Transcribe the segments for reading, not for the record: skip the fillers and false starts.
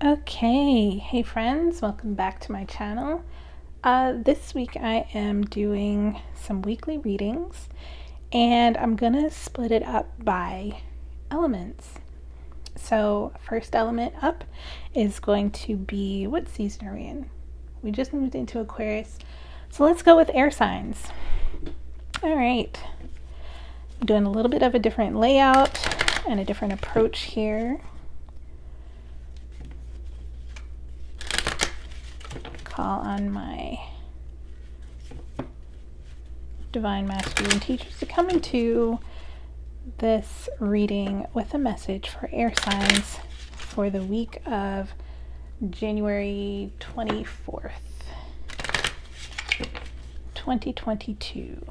Okay, hey friends, welcome back to my channel. This week I am doing some weekly readings and I'm gonna split it up by elements. So first element up is going to be, what season are we in? We just moved into Aquarius. So let's go with air signs. All right, I'm doing a little bit of a different layout and a different approach here. Call on my divine masculine teachers to come into this reading with a message for air signs for the week of January 24th, 2022.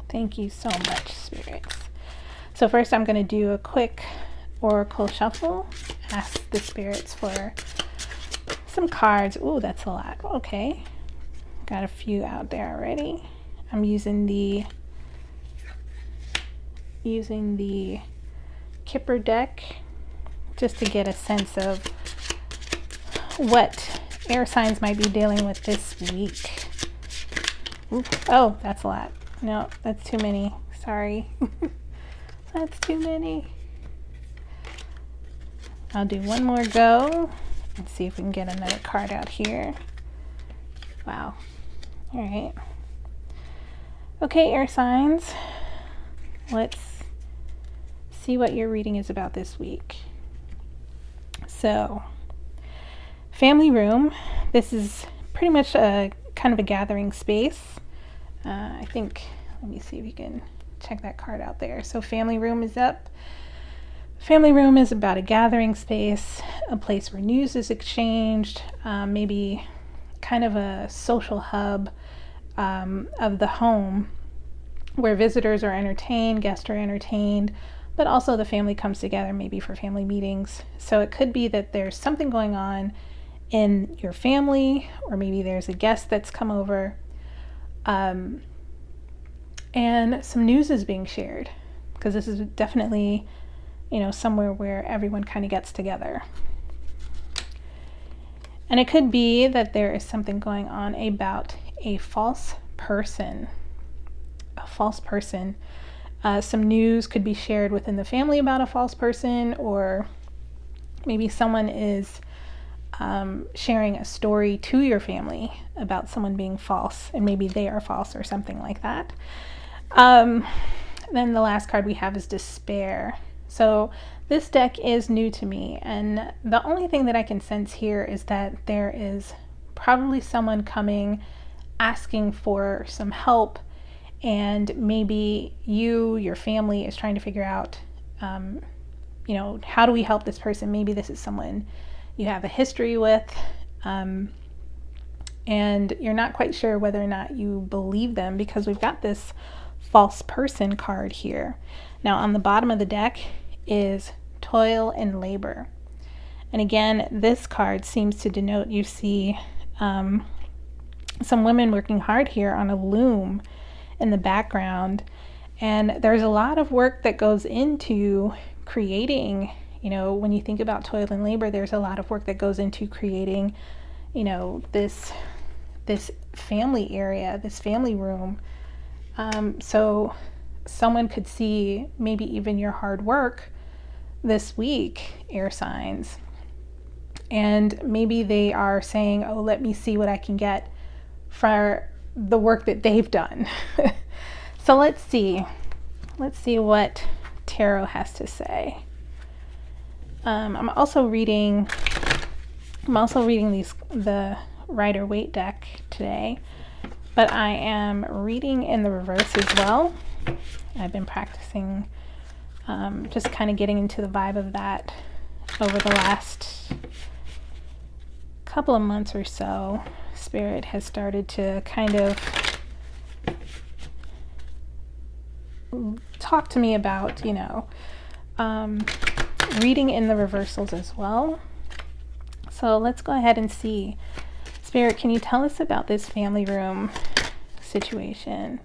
Thank you so much, spirits. So first I'm going to do a quick oracle shuffle, ask the spirits for some cards. Ooh, that's a lot. Okay, got a few out there already. I'm using the Kipper deck just to get a sense of what air signs might be dealing with this week. Ooh, oh, that's a lot. No, that's too many. Sorry. That's too many. I'll do one more go. Let's see if we can get another card out here. Wow. All right. Okay, air signs. Let's see what your reading is about this week. So, family room. This is pretty much a kind of a gathering space. I think, let me see if you can check that card out there. So family room is up. Family room is about a gathering space, a place where news is exchanged, maybe kind of a social hub of the home where visitors are entertained, guests are entertained, but also the family comes together maybe for family meetings. So it could be that there's something going on in your family, or maybe there's a guest that's come over, and some news is being shared, because this is definitely, you know, somewhere where everyone kind of gets together. And it could be that there is something going on about a false person. A false person. Some news could be shared within the family about a false person, or maybe someone is sharing a story to your family about someone being false, and maybe they are false or something like that. Then the last card we have is despair. So this deck is new to me, and the only thing that I can sense here is that there is probably someone coming asking for some help, and maybe your family is trying to figure out, you know, how do we help this person? Maybe this is someone you have a history with, and you're not quite sure whether or not you believe them, because we've got this false person card here. Now on the bottom of the deck is toil and labor. And again, this card seems to denote you see some women working hard here on a loom in the background. And there's a lot of work that goes into creating, you know, when you think about toil and labor, there's a lot of work that goes into creating, you know, this family area, this family room. So someone could see maybe even your hard work this week, air signs, and maybe they are saying, oh, let me see what I can get for the work that they've done. So let's see what tarot has to say. I'm also reading the Rider-Waite deck today, but I am reading in the reverse as well. I've been practicing, just kind of getting into the vibe of that over the last couple of months or so. Spirit has started to kind of talk to me about, you know, reading in the reversals as well. So let's go ahead and see. Spirit, can you tell us about this family room situation?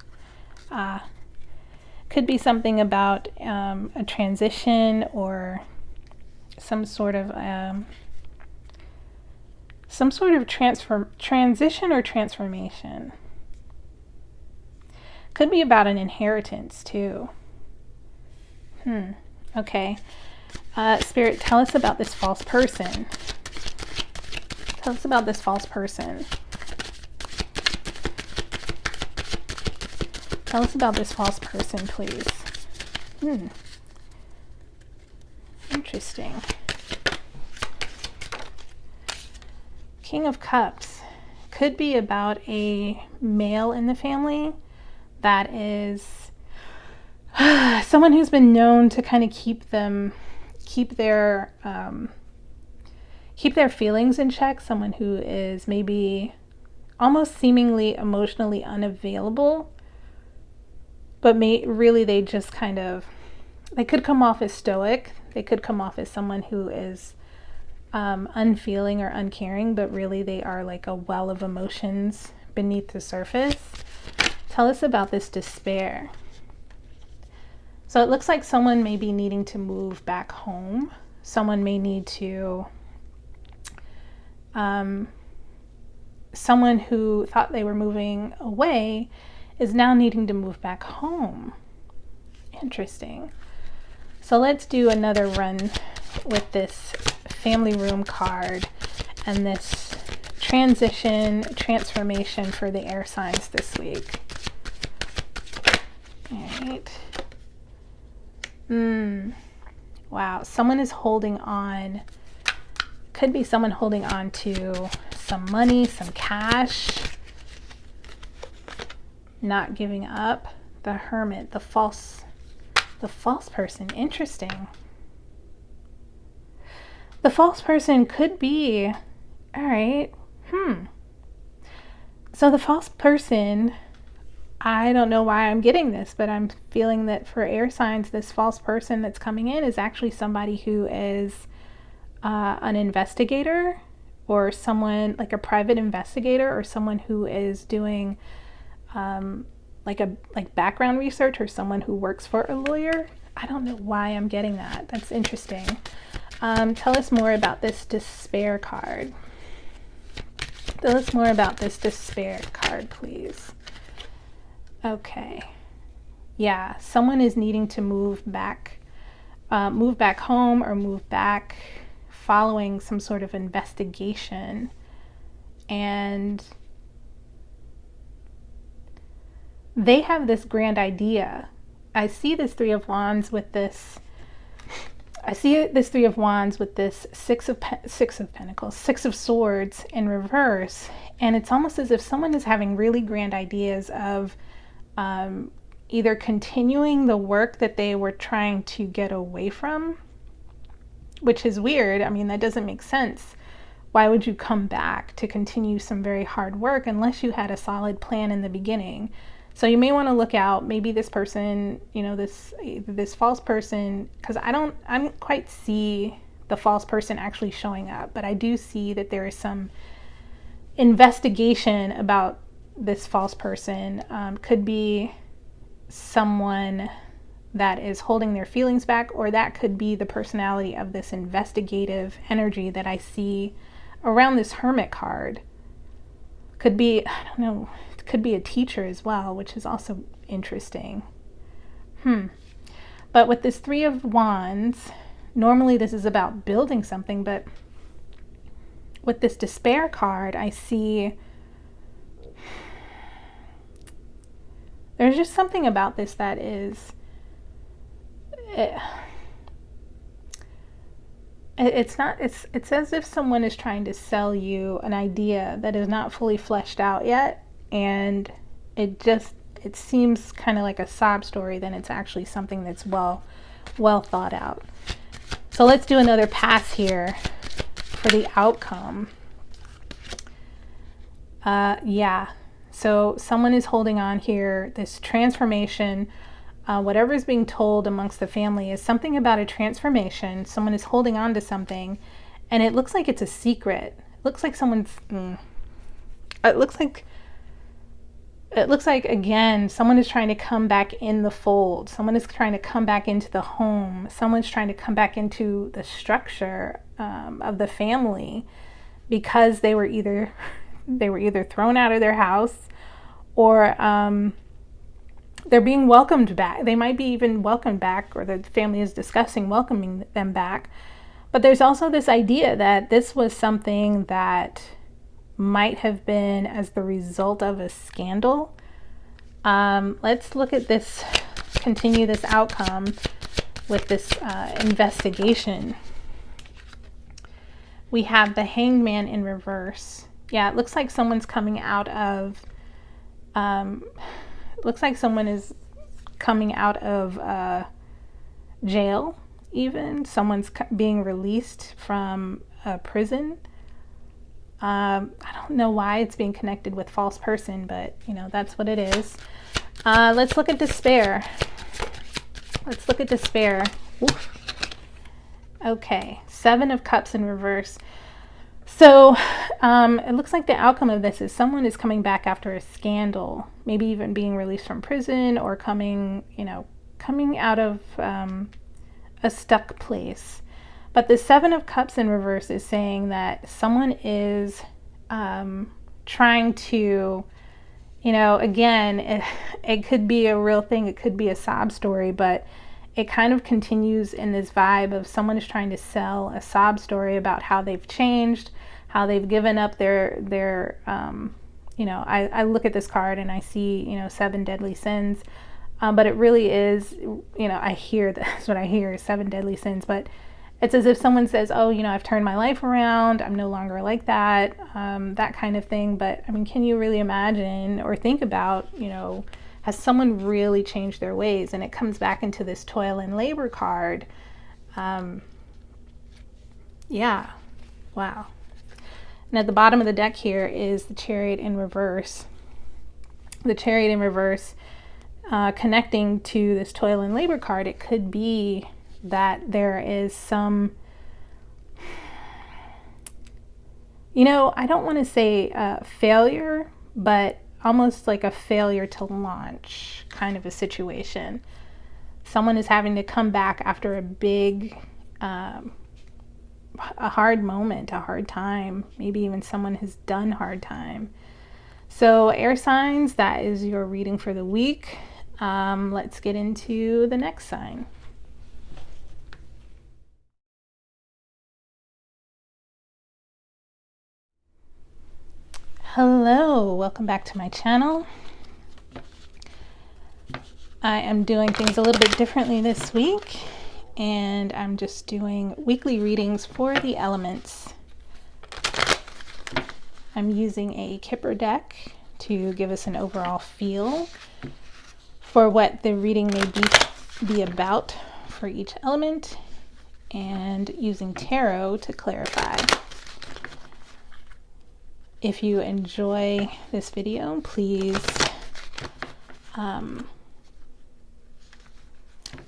Could be something about a transition, or some sort of Some sort of transition or transformation. Could be about an inheritance too. Okay. Spirit, tell us about this false person. Tell us about this false person. Tell us about this false person, please. Interesting. King of Cups. Could be about a male in the family that is someone who's been known to kind of keep their feelings in check. Someone who is maybe almost seemingly emotionally unavailable, but really they just they could come off as stoic. They could come off as someone who is unfeeling or uncaring, but really they are like a well of emotions beneath the surface. Tell us about this despair. So it looks like someone may be needing to move back home. Someone may need to, someone who thought they were moving away is now needing to move back home. Interesting. So let's do another run with this family room card and this transformation for the air signs this week. All right. Wow. Someone is holding on. Could be someone holding on to some money, some cash. Not giving up. The Hermit, the false person. Interesting. The false person could be, all right. So the false person, I don't know why I'm getting this, but I'm feeling that for air signs, this false person that's coming in is actually somebody who is an investigator, or someone like a private investigator, or someone who is doing like background research, or someone who works for a lawyer. I don't know why I'm getting that. That's interesting. Tell us more about this despair card. Tell us more about this despair card, please. Okay. Yeah, someone is needing to move back home, or move back following some sort of investigation. And they have this grand idea. I see this Three of Wands with this. I see this Three of Wands with this Six of Pentacles, Six of Swords in reverse. And it's almost as if someone is having really grand ideas of either continuing the work that they were trying to get away from, which is weird. I mean, that doesn't make sense. Why would you come back to continue some very hard work unless you had a solid plan in the beginning? So you may want to look out. Maybe this person, this false person, because I don't quite see the false person actually showing up, but I do see that there is some investigation about this false person. Could be someone that is holding their feelings back, or that could be the personality of this investigative energy that I see around this Hermit card. Could be, I don't know, it could be a teacher as well, which is also interesting. But with this Three of Wands, normally this is about building something, but with this despair card, I see there's just something about this that is, it's as if someone is trying to sell you an idea that is not fully fleshed out yet, and it seems kind of like a sob story than it's actually something that's well thought out. So let's do another pass here for the outcome. So someone is holding on here, this transformation. Whatever is being told amongst the family is something about a transformation. Someone is holding on to something, and it looks like it's a secret. It looks like again, someone is trying to come back in the fold. Someone is trying to come back into the home. Someone's trying to come back into the structure of the family because they were either thrown out of their house, or they're being welcomed back. They might be even welcomed back, or the family is discussing welcoming them back. But there's also this idea that this was something that might have been as the result of a scandal. Let's look at this, continue this outcome with this investigation. We have the Hanged Man in reverse. Yeah, it looks like someone's coming out of, looks like someone is coming out of jail even. Someone's being released from a prison. I don't know why it's being connected with false person, but you know, that's what it is. Let's look at despair. Let's look at despair. Oof. Okay, 7 of Cups in reverse. So it looks like the outcome of this is someone is coming back after a scandal, maybe even being released from prison, or coming out of a stuck place. But the 7 of Cups in reverse is saying that someone is trying to, again, it could be a real thing, it could be a sob story, but it kind of continues in this vibe of someone is trying to sell a sob story about how they've changed, how they've given up their I look at this card and I see, 7 deadly sins, but it really is, I hear, that's what I hear, 7 deadly sins, but it's as if someone says, oh, I've turned my life around, I'm no longer like that, that kind of thing. But I mean, can you really imagine or think about, has someone really changed their ways? And it comes back into this toil and labor card. Yeah, wow. And at the bottom of the deck here is the Chariot in reverse. The Chariot in reverse, connecting to this toil and labor card, it could be that there is some, I don't want to say failure, but almost like a failure to launch kind of a situation. Someone is having to come back after a big, a hard moment, a hard time. Maybe even someone has done hard time. So air signs, that is your reading for the week. Let's get into the next sign. Hello, welcome back to my channel. I am doing things a little bit differently this week, and I'm just doing weekly readings for the elements. I'm using a Kipper deck to give us an overall feel for what the reading may be about for each element, and using tarot to clarify. If you enjoy this video, please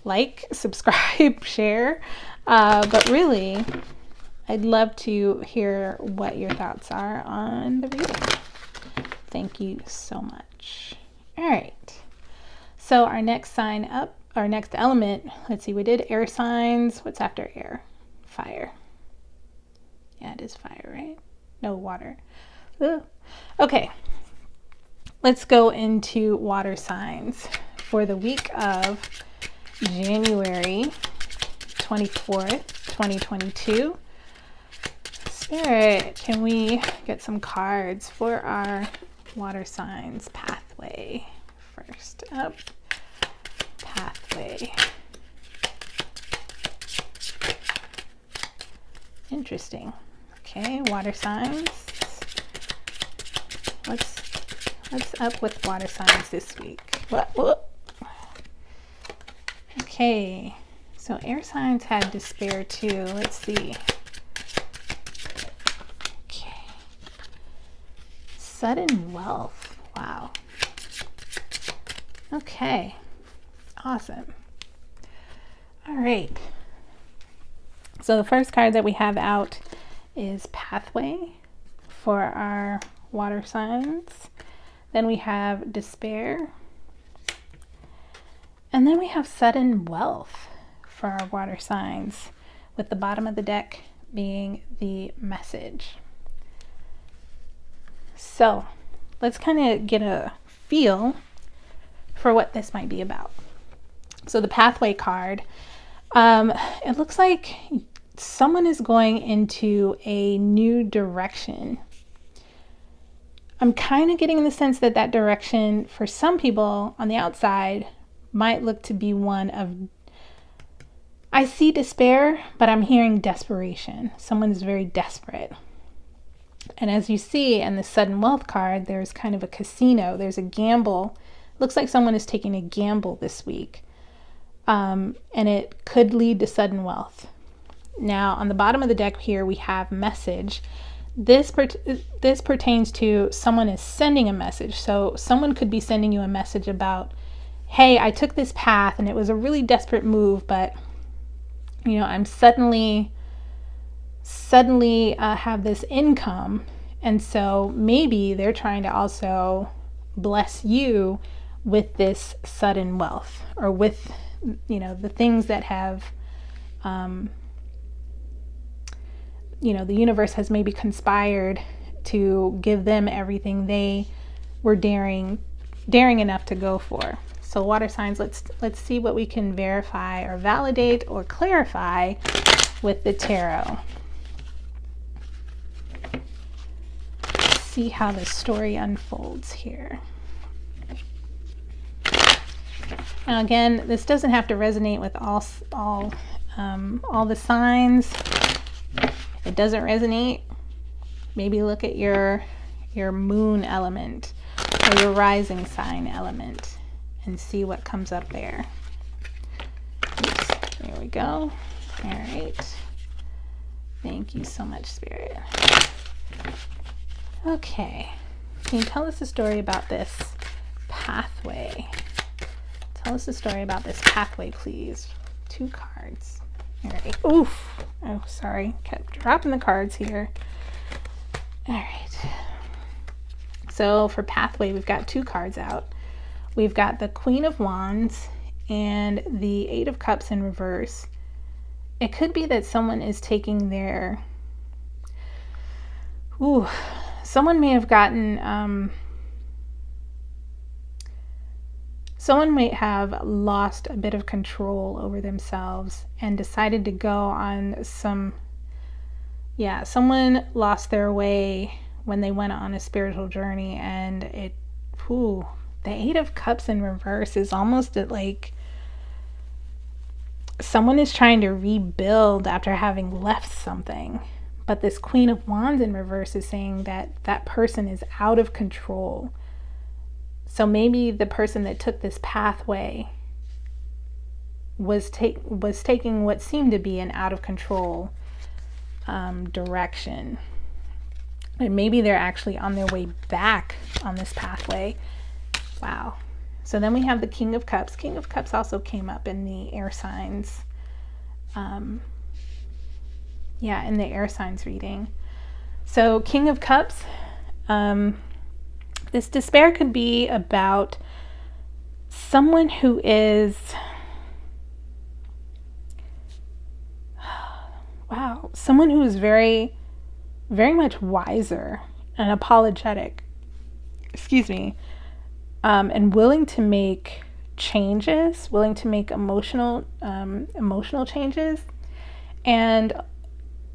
like, subscribe, share. But really, I'd love to hear what your thoughts are on the reading. Thank you so much. All right. So our next sign up, our next element, let's see, we did air signs. What's after air? Fire. Yeah, it is fire, right? No, water. Ugh. Okay, let's go into water signs for the week of January 24th, 2022. Spirit, can we get some cards for our water signs pathway? First up, pathway. Interesting. Okay, water signs. What's up with water signs this week? What? Okay, so air signs had despair too. Let's see. Okay, sudden wealth. Wow. Okay, awesome. All right. So the first card that we have out is Pathway for our water signs. Then we have Despair. And then we have Sudden Wealth for our water signs, with the bottom of the deck being the Message. So let's kind of get a feel for what this might be about. So the pathway card, it looks like someone is going into a new direction. I'm kind of getting the sense that that direction for some people on the outside might look to be one of, I see despair, but I'm hearing desperation. Someone's very desperate. And as you see in the sudden wealth card, there's kind of a casino. There's a gamble. Looks like someone is taking a gamble this week. And it could lead to sudden wealth. Now, on the bottom of the deck here, we have message. This pertains to someone is sending a message. So someone could be sending you a message about, hey, I took this path and it was a really desperate move, but I'm suddenly have this income, and so maybe they're trying to also bless you with this sudden wealth, or with the things that have the universe has maybe conspired to give them everything they were daring enough to go for. So water signs, let's see what we can verify or validate or clarify with the tarot. See how the story unfolds here. Now again, this doesn't have to resonate with all the signs. If it doesn't resonate, maybe look at your moon element or your rising sign element and see what comes up there. Oops, there we go. All right. Thank you so much, Spirit. Okay. Can you tell us a story about this pathway? Tell us a story about this pathway, please. 2 cards. All right. Oof. Oh, sorry. Kept dropping the cards here. All right. So for pathway, we've got 2 cards out. We've got the Queen of Wands and the 8 of Cups in reverse. It could be that someone is taking their... someone may have gotten... someone might have lost a bit of control over themselves and decided to go on some... someone lost their way when they went on a spiritual journey, and the 8 of Cups in reverse is almost like someone is trying to rebuild after having left something. But this Queen of Wands in reverse is saying that that person is out of control. So maybe the person that took this pathway was taking what seemed to be an out of control direction. And maybe they're actually on their way back on this pathway. Wow. So then we have the King of Cups. King of Cups also came up in the air signs. In the air signs reading. So King of Cups, this despair could be about someone who is, someone who is very, very much wiser and apologetic, and willing to make changes, willing to make emotional changes. And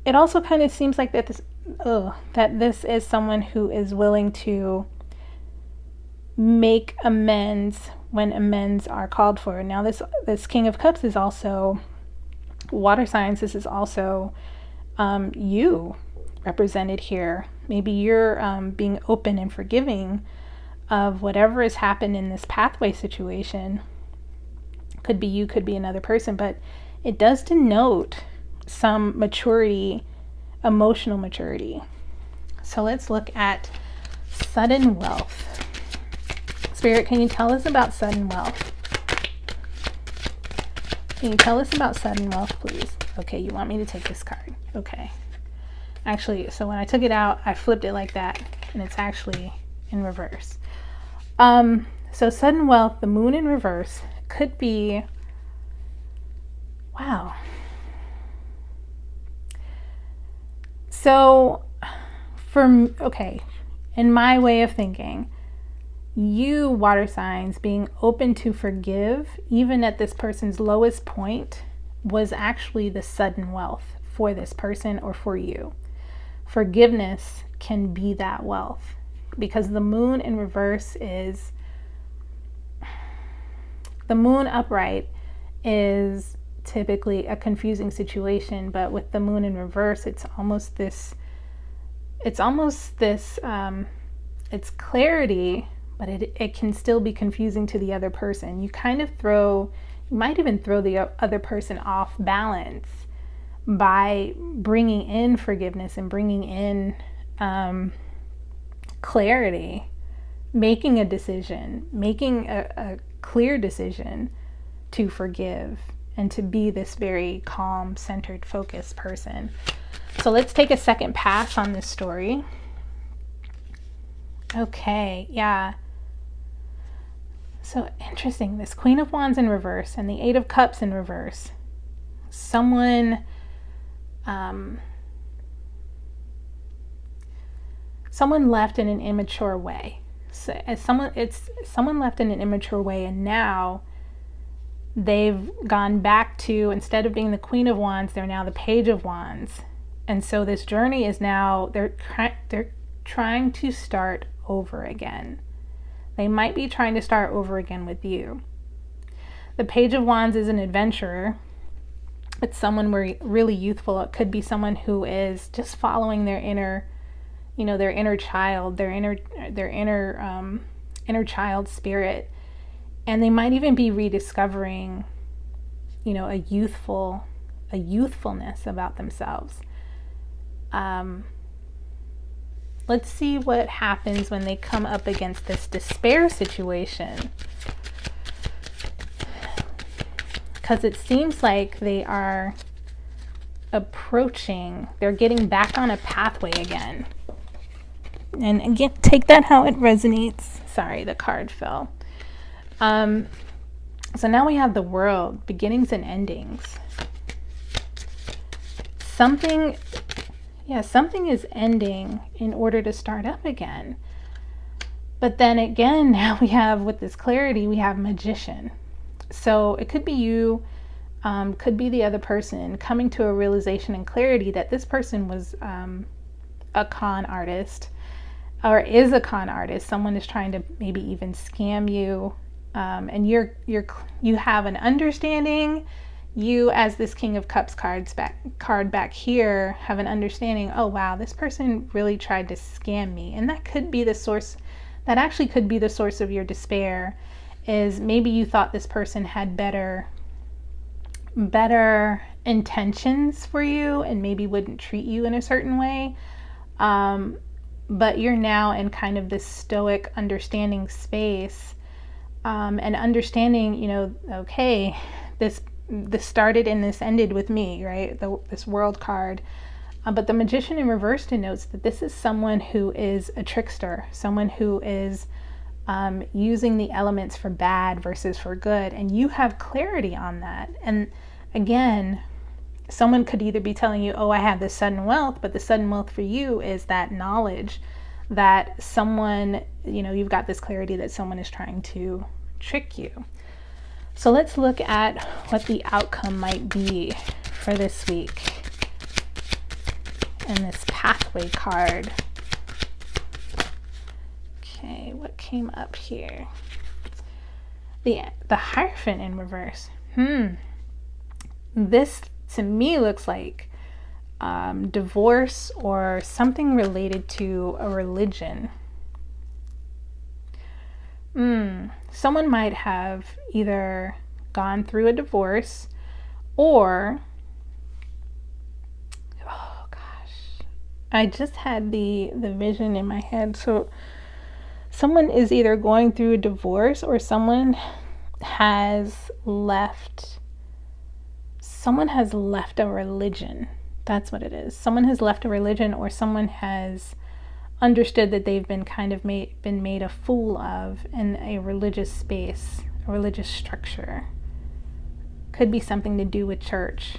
it also kind of seems like that this is someone who is willing to make amends when amends are called for. Now this King of Cups is also water signs. This is also you represented here. Maybe you're being open and forgiving of whatever has happened in this pathway situation. Could be you, could be another person, but it does denote some maturity, emotional maturity. So let's look at sudden wealth. Spirit, can you tell us about sudden wealth? Can you tell us about sudden wealth, please? Okay, you want me to take this card. Okay. Actually, so when I took it out, I flipped it like that, and it's actually in reverse. So sudden wealth, the moon in reverse, could be, wow. So in my way of thinking, you water signs being open to forgive, even at this person's lowest point, was actually the sudden wealth for this person or for you. Forgiveness can be that wealth, because the moon in reverse is, the moon upright is typically a confusing situation, but with the moon in reverse, it's clarity, but it can still be confusing to the other person. You might even throw the other person off balance by bringing in forgiveness and bringing in clarity, making a decision, making a clear decision to forgive and to be this very calm, centered, focused person. So let's take a second pass on this story. Okay, yeah. So interesting, this Queen of Wands in reverse and the Eight of Cups in reverse. Someone left in an immature way. So someone left in an immature way, and now they've gone back to, instead of being the Queen of Wands, they're now the Page of Wands. And so this journey is now, they're trying to start over again. They might be trying to start over again with you. The Page of Wands is an adventurer. It's someone really youthful. It could be someone who is just following their inner child, their inner child spirit. And they might even be rediscovering, a youthfulness about themselves. Let's see what happens when they come up against this despair situation. Because it seems like they are they're getting back on a pathway again. And again, take that how it resonates. Sorry, the card fell. So now we have the World, beginnings and endings. Something is ending in order to start up again. But then again, now we have, with this clarity, we have Magician. So it could be you, could be the other person coming to a realization and clarity that this person was a con artist, or is a con artist. Someone is trying to maybe even scam you, and you have an understanding. You, as this King of Cups card back here, have an understanding, oh wow, this person really tried to scam me. And that could be the source, that actually could be the source of your despair, is maybe you thought this person had better intentions for you and maybe wouldn't treat you in a certain way. But you're now in kind of this stoic understanding space, and understanding, okay, this started and this ended with me, right? This World card. But the Magician in reverse denotes that this is someone who is a trickster, someone who is using the elements for bad versus for good. And you have clarity on that. And again, someone could either be telling you, oh, I have this sudden wealth, but the sudden wealth for you is that knowledge that someone, you've got this clarity that someone is trying to trick you. So let's look at what the outcome might be for this week in this pathway card. Okay, what came up here? The Hierophant in reverse. This to me looks like divorce or something related to a religion. Someone might have either gone through a divorce or, oh gosh, I just had the vision in my head. So someone is either going through a divorce or someone has left a religion. That's what it is. Someone has left a religion, or someone has understood that they've been kind of been made a fool of in a religious space, a religious structure. Could be something to do with church.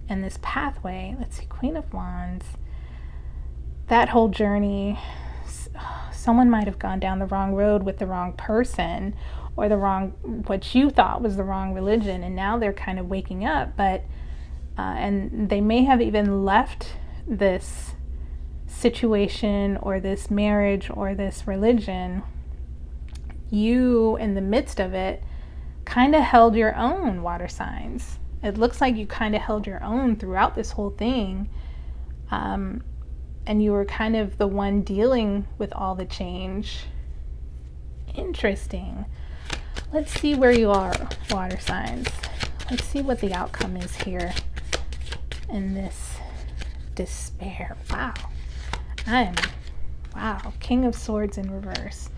And this pathway, let's see, Queen of Wands, that whole journey, someone might have gone down the wrong road with the wrong person, or what you thought was the wrong religion, and now they're kind of waking up, but and they may have even left this situation or this marriage or this religion. You, in the midst of it, kind of held your own, water signs. It looks like you kind of held your own throughout this whole thing. And you were kind of the one dealing with all the change. Interesting. Let's see where you are, water signs. Let's see what the outcome is here in this despair. Wow. Wow. King of Swords in reverse.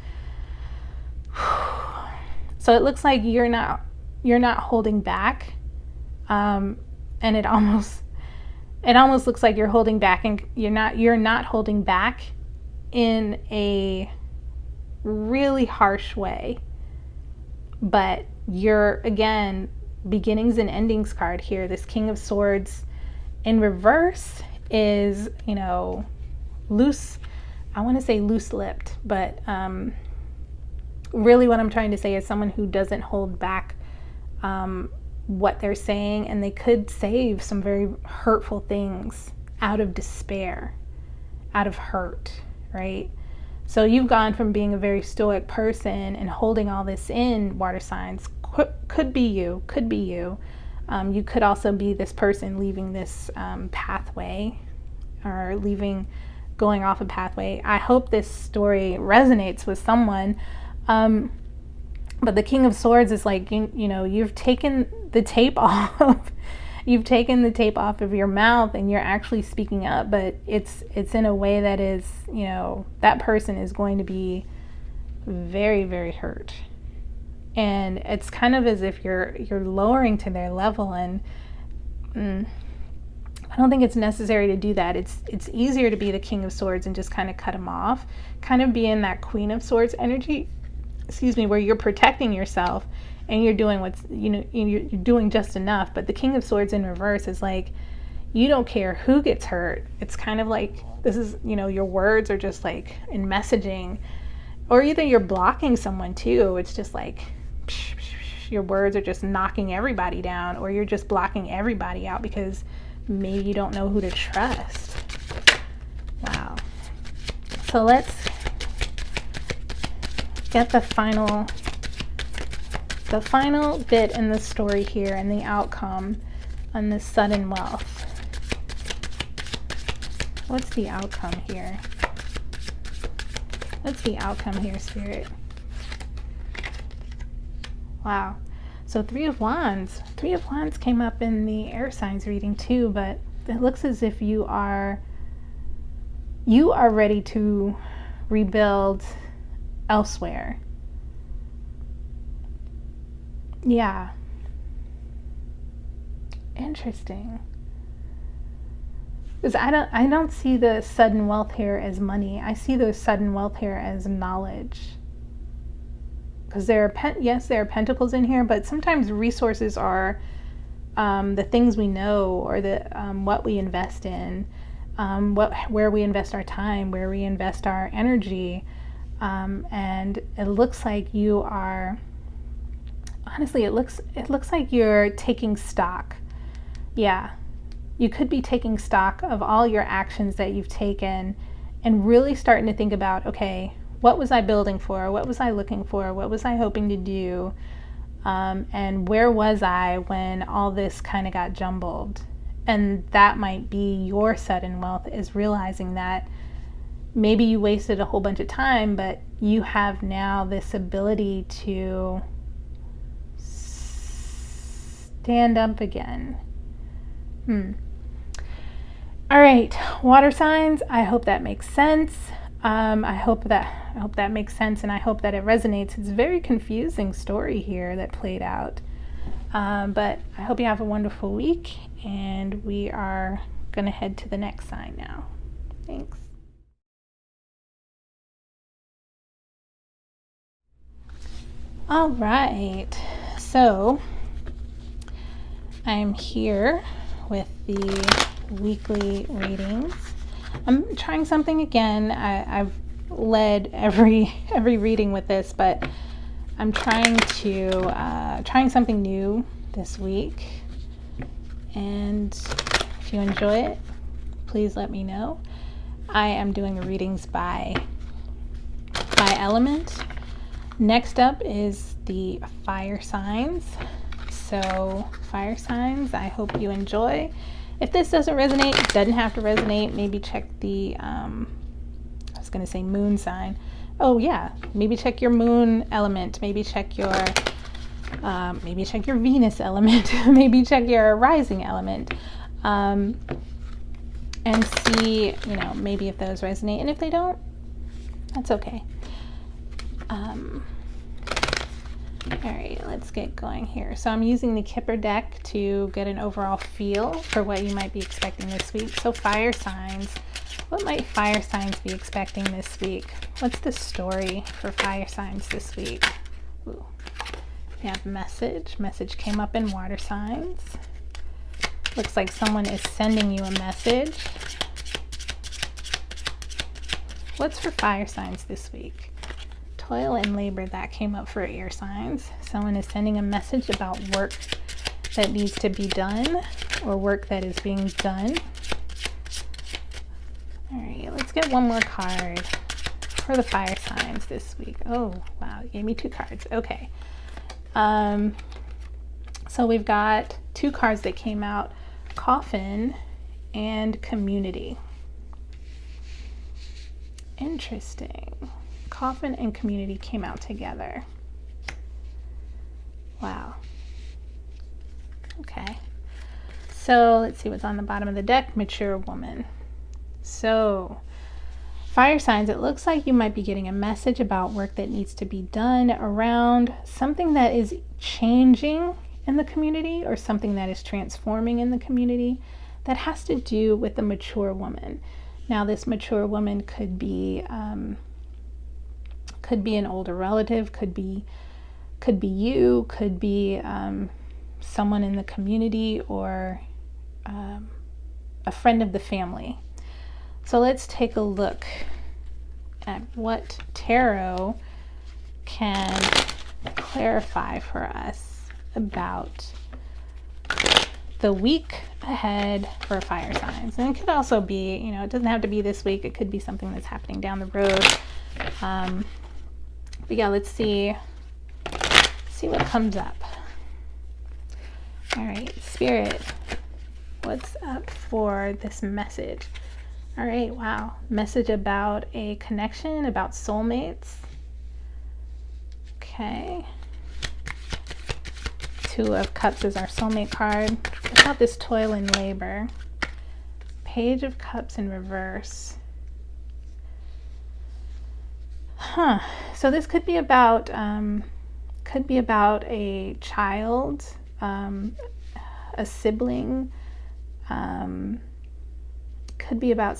So it looks like you're not holding back. And it almost looks like you're holding back, and you're not holding back in a really harsh way. But you're, again, beginnings and endings card here. This King of Swords in reverse is, loose. I want to say loose-lipped, but really what I'm trying to say is someone who doesn't hold back what they're saying, and they could say some very hurtful things out of despair, out of hurt, right? So you've gone from being a very stoic person and holding all this in, water signs. Could be you. You could also be this person leaving this pathway, or going off a pathway. I hope this story resonates with someone. But the King of Swords is like, you've taken the tape off. You've taken the tape off of your mouth, and you're actually speaking up, but it's in a way that is, that person is going to be very, very hurt. And it's kind of as if you're lowering to their level, and I don't think it's necessary to do that. It's easier to be the King of Swords and just kind of cut them off, kind of be in that Queen of Swords energy, where you're protecting yourself and you're doing you're doing just enough. But the King of Swords in reverse is like, you don't care who gets hurt. It's kind of like, this is, your words are just like in messaging, or either you're blocking someone too. It's just like, your words are just knocking everybody down, or you're just blocking everybody out because maybe you don't know who to trust. Wow. So let's get the final bit in the story here, and the outcome on this sudden wealth. What's the outcome here? What's the outcome here, Spirit? Wow. So Three of Wands. Three of Wands came up in the air signs reading too, but it looks as if you are ready to rebuild elsewhere. Yeah. Interesting. Because I don't see the sudden wealth here as money. I see the sudden wealth here as knowledge. Because there are pentacles in here, but sometimes resources are the things we know, or the what we invest in, where we invest our time, where we invest our energy. And it looks like you are, honestly, it looks like you're taking stock. Yeah, you could be taking stock of all your actions that you've taken, and really starting to think about, okay, what was I building for? What was I looking for? What was I hoping to do? And where was I when all this kind of got jumbled? And that might be your sudden wealth, is realizing that maybe you wasted a whole bunch of time, but you have now this ability to stand up again. All right, water signs, I hope that makes sense. I hope that makes sense, and I hope that it resonates. It's a very confusing story here that played out. But I hope you have a wonderful week, and we are going to head to the next sign now. Thanks. All right, so I'm here with the weekly readings. I'm trying something again. I've led every reading with this, but I'm trying something new this week, and if you enjoy it, please let me know. I am doing readings by element. Next up is the fire signs. So fire signs, I hope you enjoy. If this doesn't resonate, it doesn't have to resonate. Maybe check the I was going to say moon sign. Oh yeah, maybe check your moon element. Maybe check your Venus element. Maybe check your rising element, and see, maybe if those resonate. And if they don't, that's okay. All right, let's get going here. So I'm using the Kipper deck to get an overall feel for what you might be expecting this week. So fire signs. What might fire signs be expecting this week? What's the story for fire signs this week? Ooh. We have message. Message came up in water signs. Looks like someone is sending you a message. What's for fire signs this week? Toil and labor, that came up for air signs. Someone is sending a message about work that needs to be done or work that is being done. All right, let's get one more card for the fire signs this week. Oh, wow, you gave me 2 cards. Okay. So we've got 2 cards that came out, coffin and community. Interesting. Coffin and community came out together. Wow. Okay. So let's see what's on the bottom of the deck. Mature woman. So fire signs, it looks like you might be getting a message about work that needs to be done around something that is changing in the community or something that is transforming in the community that has to do with the mature woman. Now, this mature woman could be an older relative, could be you, could be someone in the community, or a friend of the family. So let's take a look at what tarot can clarify for us about the week ahead for fire signs. And it could also be, it doesn't have to be this week. It could be something that's happening down the road. But yeah, let's see what comes up. All right, Spirit, what's up for this message? All right, wow. Message about a connection, about soulmates. Okay. 2 of Cups is our soulmate card. What about this toil and labor? Page of Cups in reverse. So this could be about a child, a sibling, could be about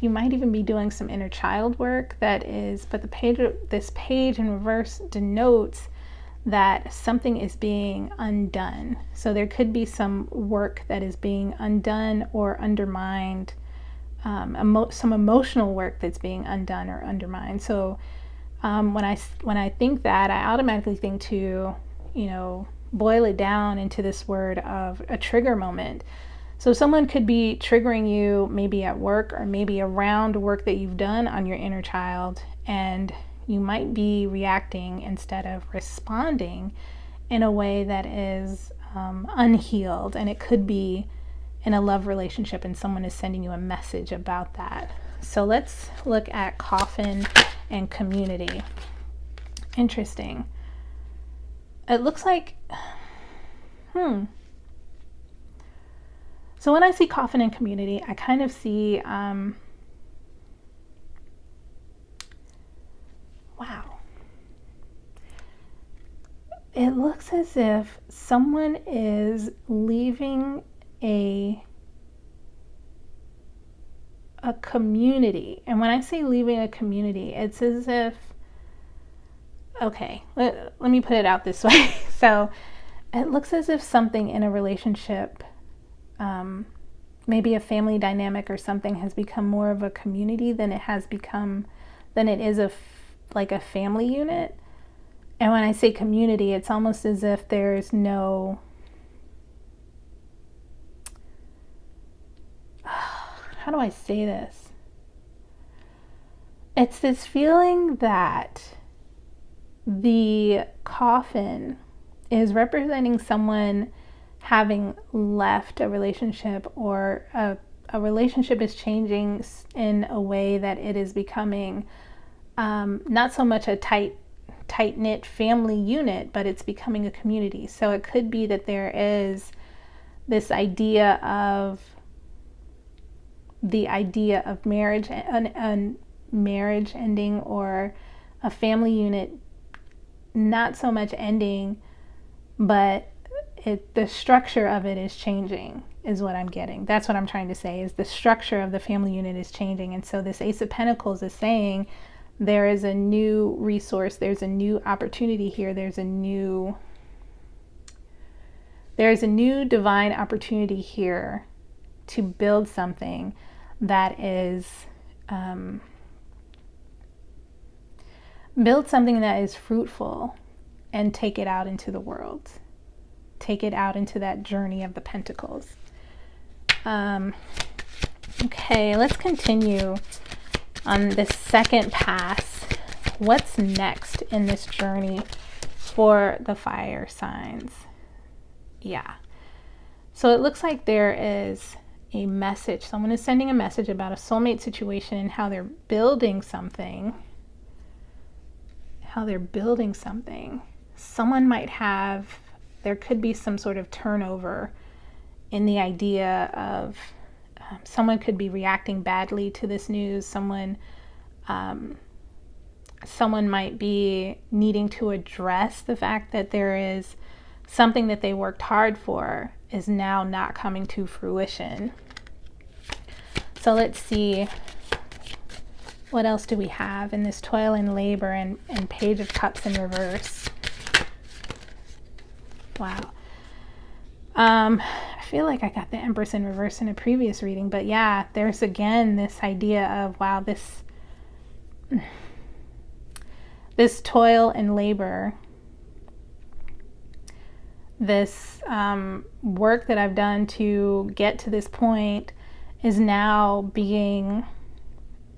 you might even be doing some inner child work but this page in reverse denotes that something is being undone. So there could be some work that is being undone or undermined, some emotional work that's being undone or undermined. So when I think that, I automatically think to, boil it down into this word of a trigger moment. So someone could be triggering you maybe at work or maybe around work that you've done on your inner child, and you might be reacting instead of responding in a way that is unhealed. And it could be in a love relationship and someone is sending you a message about that. So let's look at coffin and community. Interesting. It looks like, So when I see coffin and community, I kind of see, wow. It looks as if someone is leaving a community. And when I say leaving a community, it's as if, okay, let me put it out this way. So it looks as if something in a relationship, maybe a family dynamic or something, has become more of a community than it has become than it is like a family unit. And when I say community, it's almost as if there's no, how do I say this? It's this feeling that the coffin is representing someone having left a relationship, or a relationship is changing in a way that it is becoming not so much a tight-knit family unit, but it's becoming a community. So it could be that there is this idea of marriage and marriage ending, or a family unit not so much ending, but the structure of it is changing, is what I'm getting. That's what I'm trying to say, is the structure of the family unit is changing. And so this Ace of Pentacles is saying there is a new resource, there's a new opportunity here, there's a new divine opportunity here to build something that is fruitful, and take it out into the world. Take it out into that journey of the Pentacles. Okay, let's continue on this second pass. What's next in this journey for the fire signs? Yeah. So it looks like there is a message. Someone is sending a message about a soulmate situation and how they're building something. Someone might have, there could be some sort of turnover in the idea of someone could be reacting badly to this news. Someone might be needing to address the fact that there is something that they worked hard for is now not coming to fruition. So let's see, what else do we have in this toil and labor and Page of Cups in reverse? Wow. I feel like I got the Empress in reverse in a previous reading, but yeah, there's again this idea of, wow, this toil and labor, this work that I've done to get to this point is now being,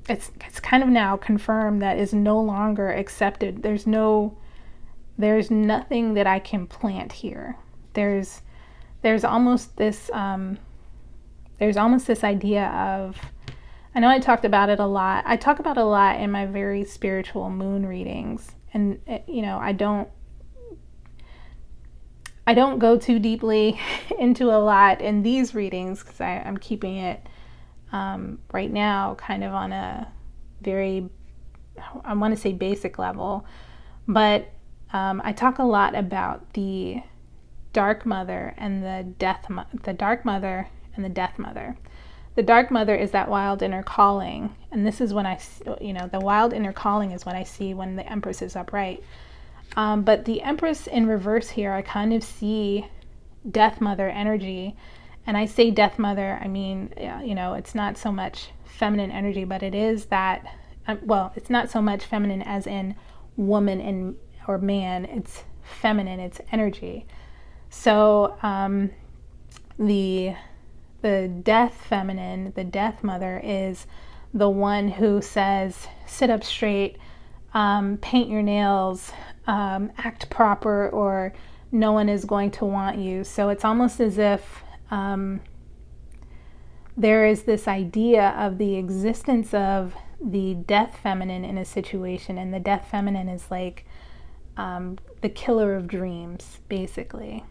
it's kind of now confirmed that is no longer accepted. There's nothing that I can plant here. There's almost this idea of, I know I talked about it a lot. I talk about it a lot in my very spiritual moon readings, and I don't go too deeply into a lot in these readings, because I'm keeping it right now kind of on a very, I want to say basic level, but I talk a lot about the Dark Mother and the Dark Mother and the Death Mother. The Dark Mother is that wild inner calling, and this is when the wild inner calling is what I see when the Empress is upright. But the Empress in reverse here, I kind of see Death Mother energy. And I say Death Mother, I mean, it's not so much feminine energy, but it is that, it's not so much feminine as in woman or man. It's feminine, it's energy. So the Death Feminine, the Death Mother, is the one who says, sit up straight, paint your nails, act proper, or no one is going to want you. So it's almost as if there is this idea of the existence of the Death Feminine in a situation, and the Death Feminine is like the killer of dreams, basically.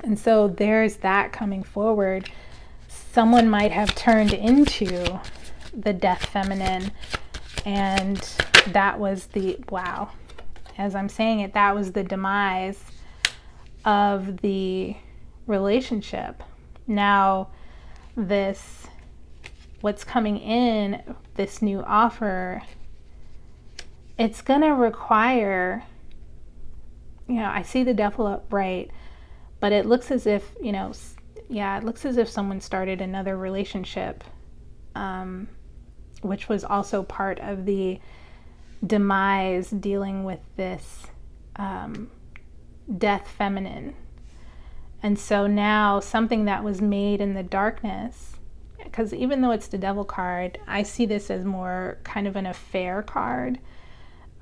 And so there's that coming forward. Someone might have turned into the Death Feminine, and that was as I'm saying it, that was the demise of the relationship. Now what's coming in, this new offer, it's gonna require, I see the Devil upright, but it looks as if, it looks as if someone started another relationship which was also part of the demise dealing with this death feminine. And so now something that was made in the darkness, because even though it's the devil card, I see this as more kind of an affair card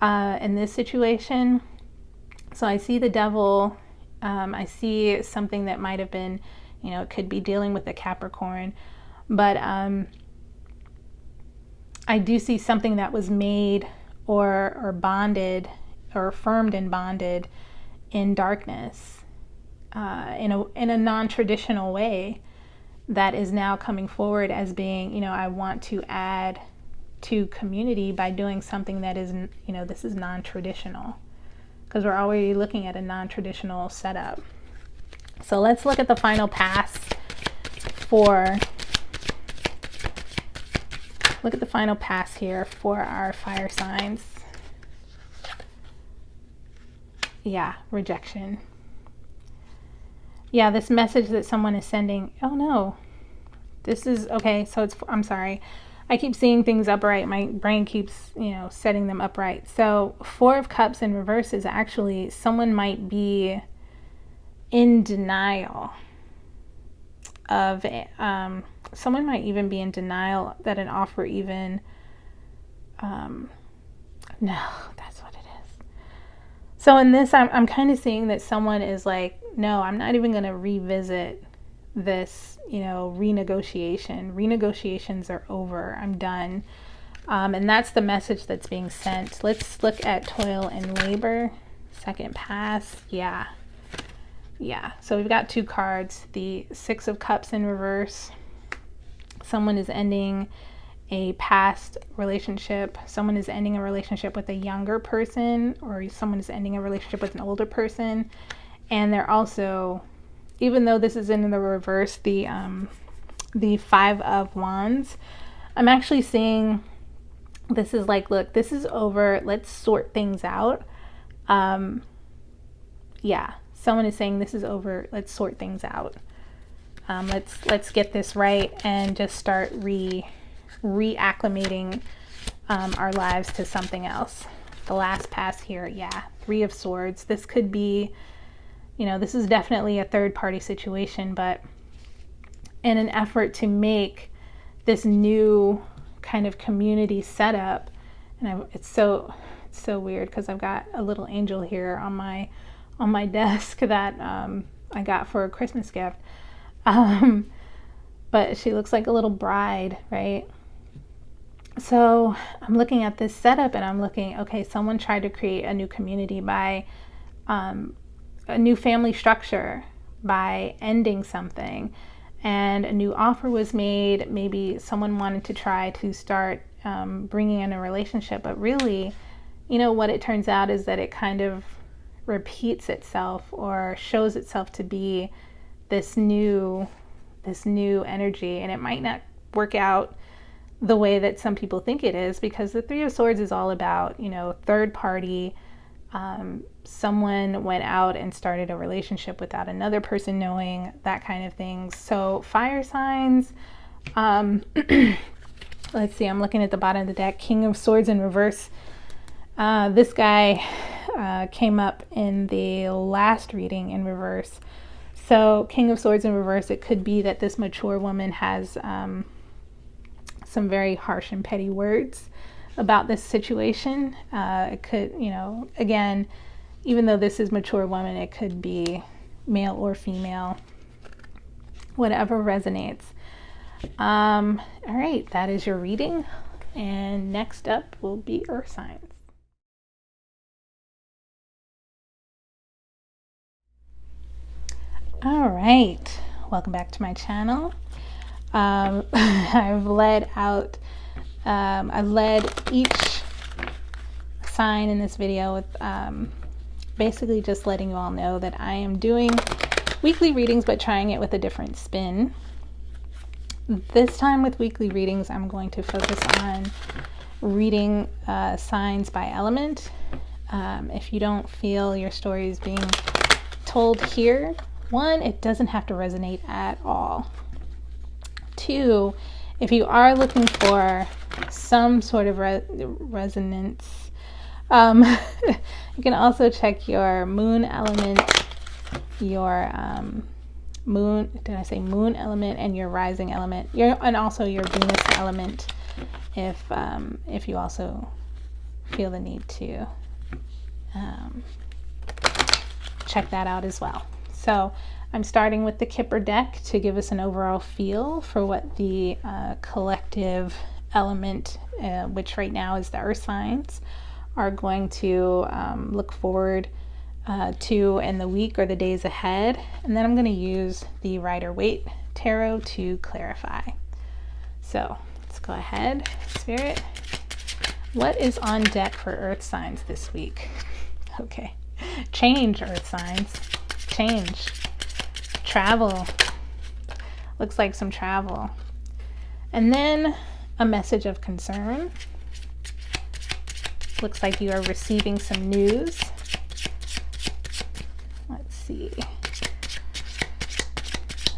in this situation. So I see the devil, I see something that might have been, you know, it could be dealing with the Capricorn, but I do see something that was made or bonded or affirmed and bonded in darkness in a non-traditional way that is now coming forward as being, you know, I want to add to community by doing something that is, you know, this is non-traditional, because we're already looking at a non-traditional setup. So let's look at the final pass here for our fire signs. Yeah, rejection. Yeah, this message that someone is sending, oh no, this is, okay, so it's, I'm sorry, I keep seeing things upright, my brain keeps, you know, setting them upright. So 4 of Cups in reverse is actually someone might be in denial of, someone might even be in denial that an offer even, no, that's what it is. So in this, I'm kind of seeing that someone is like, no, I'm not even going to revisit this, you know, renegotiation. Renegotiations are over. I'm done. And that's the message that's being sent. Let's look at toil and labor. Second pass. Yeah. Yeah. So we've got 2 cards. The 6 of Cups in reverse. Someone is ending a past relationship. Someone is ending a relationship with a younger person, or someone is ending a relationship with an older person. And they're also, even though this is in the reverse, the 5 of Wands, I'm actually seeing this is like, look, this is over. Let's sort things out. Yeah, someone is saying this is over. Let's sort things out. Let's get this right and just start reacclimating our lives to something else. The last pass here, yeah, 3 of Swords. This could be, you know, this is definitely a third party situation, but in an effort to make this new kind of community setup, and it's so weird because I've got a little angel here on my desk that I got for a Christmas gift, but she looks like a little bride, right? So I'm looking at this setup and I'm looking, okay, someone tried to create a new community by a new family structure by ending something, and a new offer was made. Maybe someone wanted to try to start bringing in a relationship, but really, you know, what it turns out is that it kind of repeats itself or shows itself to be this new energy, and it might not work out the way that some people think it is, because the 3 of Swords is all about, you know, third party. Someone went out and started a relationship without another person knowing, that kind of thing. So fire signs, let's see, I'm looking at the bottom of the deck. King of Swords in reverse. This guy came up in the last reading in reverse. So King of Swords in reverse, it could be that this mature woman has some very harsh and petty words about this situation. It could, you know, again, even though this is mature woman, it could be male or female, whatever resonates. All right, that is your reading. And next up will be Earth signs. All right, welcome back to my channel. I've led each sign in this video with basically just letting you all know that I am doing weekly readings, but trying it with a different spin. This time with weekly readings, I'm going to focus on reading signs by element. If you don't feel your story is being told here, 1, it doesn't have to resonate at all. 2, if you are looking for some sort of resonance, you can also check your moon element, your moon element, and your rising element, and also your Venus element, if you also feel the need to check that out as well. So I'm starting with the Kipper deck to give us an overall feel for what the collective element, which right now is the earth signs, are going to look forward to in the week or the days ahead. And then I'm going to use the Rider-Waite Tarot to clarify. So let's go ahead. Spirit, what is on deck for earth signs this week? Okay. Change, earth signs. Change. Travel. Looks like some travel. And then a message of concern. Looks like you are receiving some news. Let's see.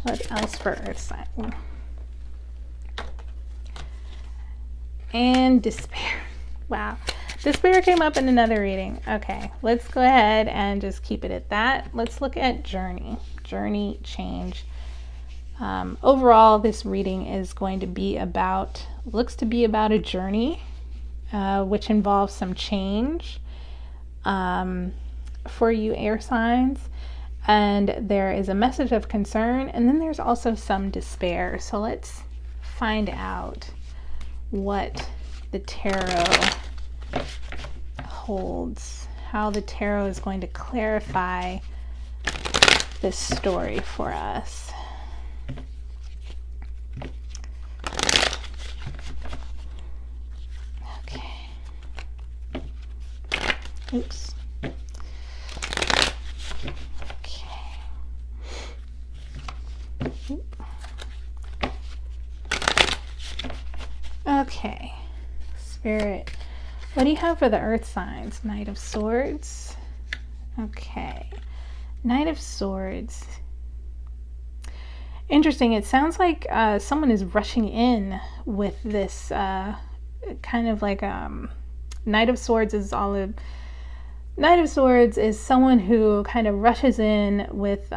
What else for earth sign? And despair. Wow. Despair came up in another reading. Okay, let's go ahead and just keep it at that. Let's look at journey, change. Overall, this reading is going to be looks to be about a journey, which involves some change for you air signs. And there is a message of concern, and then there's also some despair. So let's find out what the tarot holds, how the tarot is going to clarify this story for us. Okay. Oops. Okay. Okay. Spirit, what do you have for the earth signs? Knight of Swords. Okay. Knight of Swords. Interesting. It sounds like someone is rushing in with this kind of like Knight of Swords is Knight of Swords is someone who kind of rushes in with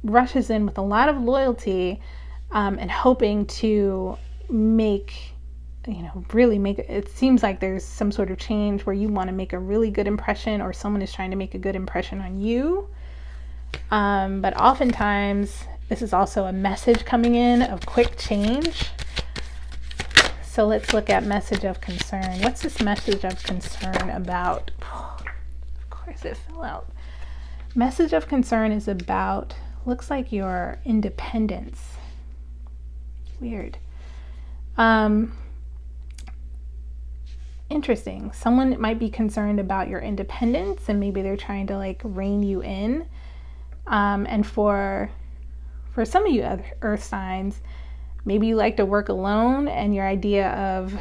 rushes in with a lot of loyalty and hoping to really make it seems like there's some sort of change where you want to make a really good impression, or someone is trying to make a good impression on you. But oftentimes this is also a message coming in of quick change. So let's look at message of concern. What's this message of concern about? Oh, of course it fell out. Message of concern is about, looks like your independence. Weird. Interesting. Someone might be concerned about your independence, and maybe they're trying to like rein you in. And for some of you other earth signs, maybe you like to work alone, and your idea of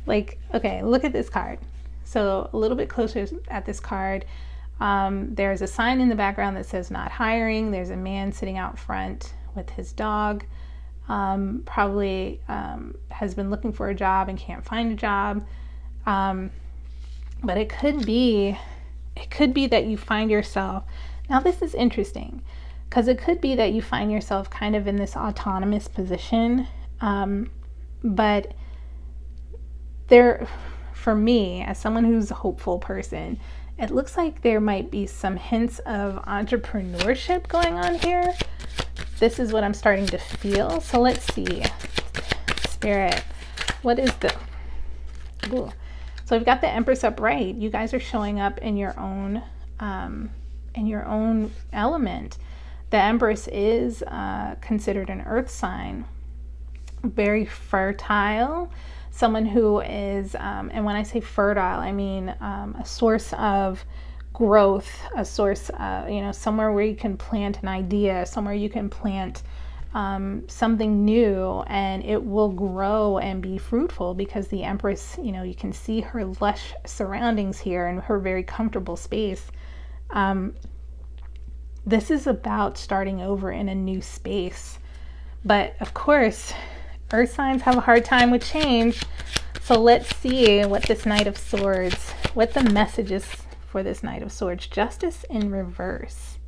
like, okay, look at this card. So a little bit closer at this card, there's a sign in the background that says not hiring. There's a man sitting out front with his dog, probably has been looking for a job and can't find a job. But it could be that you find yourself, now this is interesting, because it could be that you find yourself kind of in this autonomous position. But there, for me, as someone who's a hopeful person, it looks like there might be some hints of entrepreneurship going on here. This is what I'm starting to feel. So let's see. Spirit, what is the... Ooh. So we've got the Empress upright. You guys are showing up in your own element. The Empress is considered an earth sign, very fertile, someone who is, and when I say fertile, I mean a source of growth, a source, somewhere where you can plant an idea, somewhere you can plant something new, and it will grow and be fruitful, because the Empress, you can see her lush surroundings here and her very comfortable space. This is about starting over in a new space. But of course, earth signs have a hard time with change. So let's see what this Knight of Swords, what the message is for this Knight of Swords. Justice in reverse.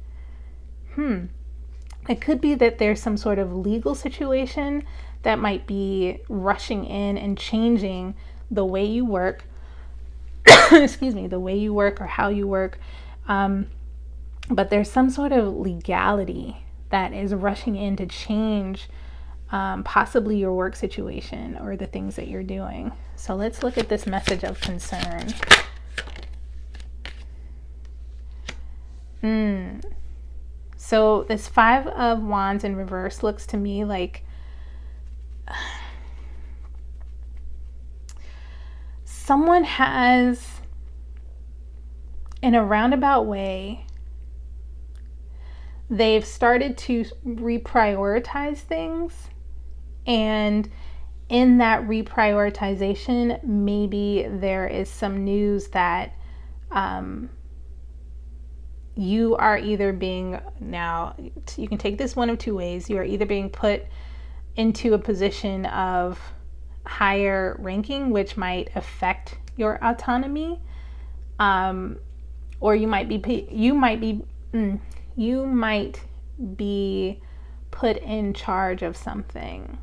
It could be that there's some sort of legal situation that might be rushing in and changing the way you work. Excuse me, the way you work or how you work. But there's some sort of legality that is rushing in to change possibly your work situation or the things that you're doing. So let's look at this message of concern. So this Five of Wands in reverse looks to me like someone has, in a roundabout way, they've started to reprioritize things, and in that reprioritization, maybe there is some news that you are either being, now you can take this one of two ways, you are either being put into a position of higher ranking, which might affect your autonomy, or you might be put in charge of something.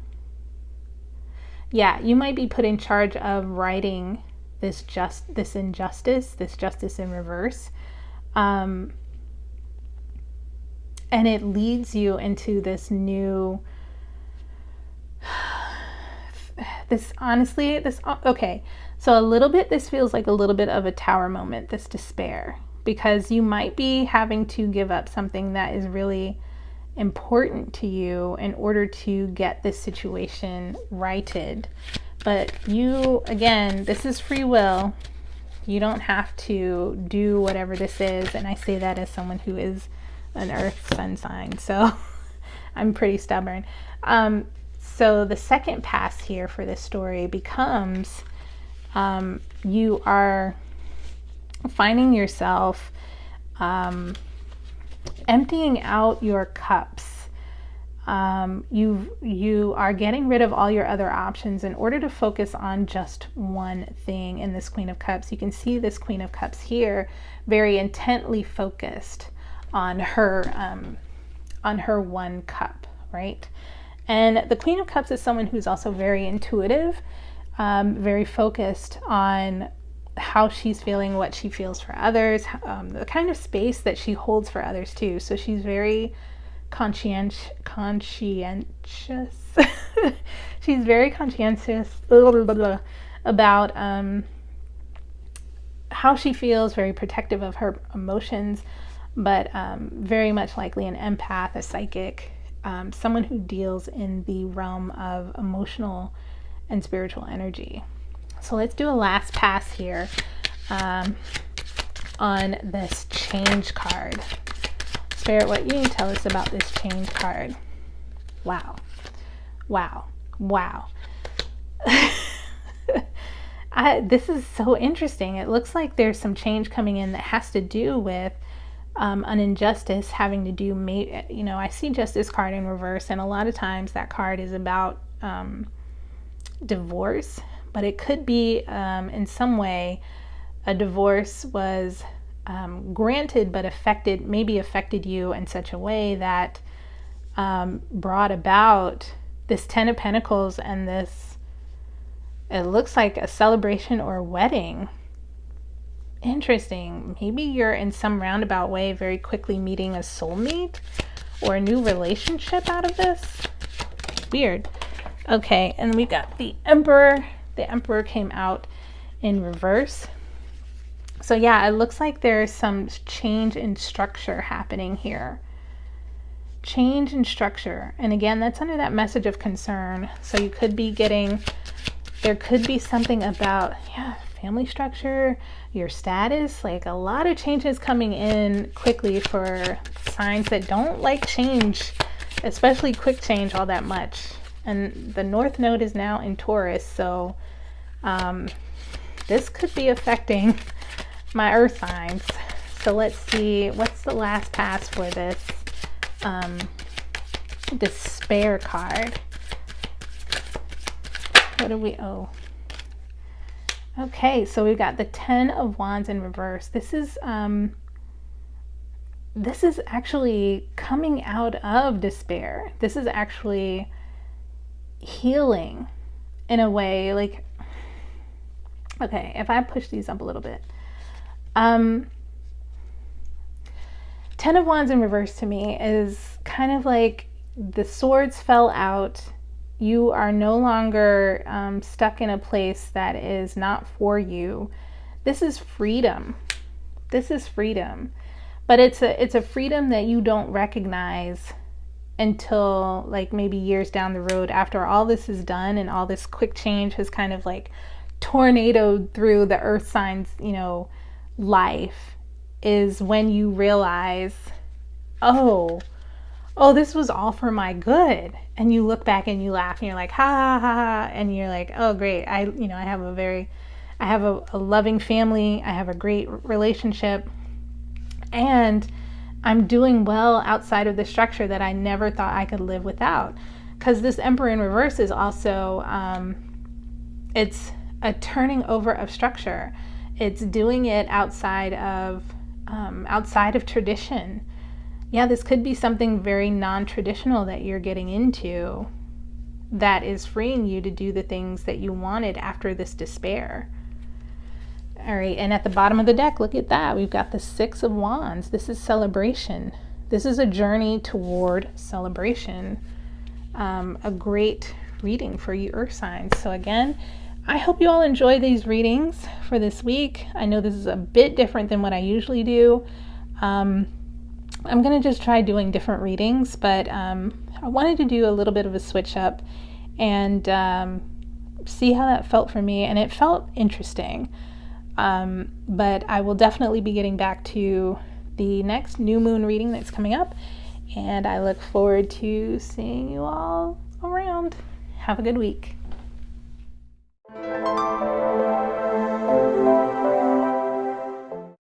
Yeah, you might be put in charge of righting this justice in reverse, and it leads you into this new. Okay, so a little bit, this feels like a little bit of a tower moment, this despair, because you might be having to give up something that is really important to you in order to get this situation righted. But you, again, this is free will. You don't have to do whatever this is, and I say that as someone who is an earth sun sign, so I'm pretty stubborn. So the second pass here for this story becomes you are finding yourself emptying out your cups. You are getting rid of all your other options in order to focus on just one thing. In this Queen of Cups, you can see this Queen of Cups here very intently focused on her one cup, right? And the Queen of Cups is someone who's also very intuitive, very focused on how she's feeling, what she feels for others, the kind of space that she holds for others too. So she's very conscientious. She's very conscientious about how she feels, very protective of her emotions, but very much likely an empath, a psychic, someone who deals in the realm of emotional and spiritual energy. So let's do a last pass here on this change card. Spirit, what you tell us about this change card? Wow. This is so interesting. It looks like there's some change coming in that has to do with an injustice having to do, I see Justice card in reverse, and a lot of times that card is about divorce, but it could be in some way a divorce was granted but affected you in such a way that brought about this Ten of Pentacles and this, it looks like a celebration or a wedding. Interesting. Maybe you're in some roundabout way very quickly meeting a soulmate or a new relationship out of this. Weird. Okay, and we got the Emperor. The Emperor came out in reverse. So yeah, it looks like there's some change in structure happening here. Change in structure. And again, that's under that message of concern. So you could be there could be something about, family structure, your status, like a lot of changes coming in quickly for signs that don't like change, especially quick change all that much. And the North Node is now in Taurus, so this could be affecting my earth signs. So let's see, what's the last pass for this despair card. What do we owe? Okay, so we've got the 10 of Wands in reverse. This is actually coming out of despair. This is actually healing in a way. Like, okay, if I push these up a little bit. 10 of Wands in reverse to me is kind of like the swords fell out. You are no longer stuck in a place that is not for you. This is freedom. This is freedom. But it's a freedom that you don't recognize until like maybe years down the road, after all this is done and all this quick change has kind of like tornadoed through the earth signs, life, is when you realize, oh, this was all for my good. And you look back and you laugh and you're like, ha ha ha, ha. And you're like, oh great, I have a loving family, I have a great relationship, and I'm doing well outside of the structure that I never thought I could live without. Because this Emperor in reverse is also, it's a turning over of structure. It's doing it outside of tradition. Yeah, this could be something very non-traditional that you're getting into that is freeing you to do the things that you wanted after this despair. All right, and at the bottom of the deck, look at that. We've got the 6 of Wands. This is celebration. This is a journey toward celebration. A great reading for you Earth signs. So again, I hope you all enjoy these readings for this week. I know this is a bit different than what I usually do. I'm going to just try doing different readings, but I wanted to do a little bit of a switch up and see how that felt for me, and it felt interesting. But I will definitely be getting back to the next new moon reading that's coming up, and I look forward to seeing you all around. Have a good week.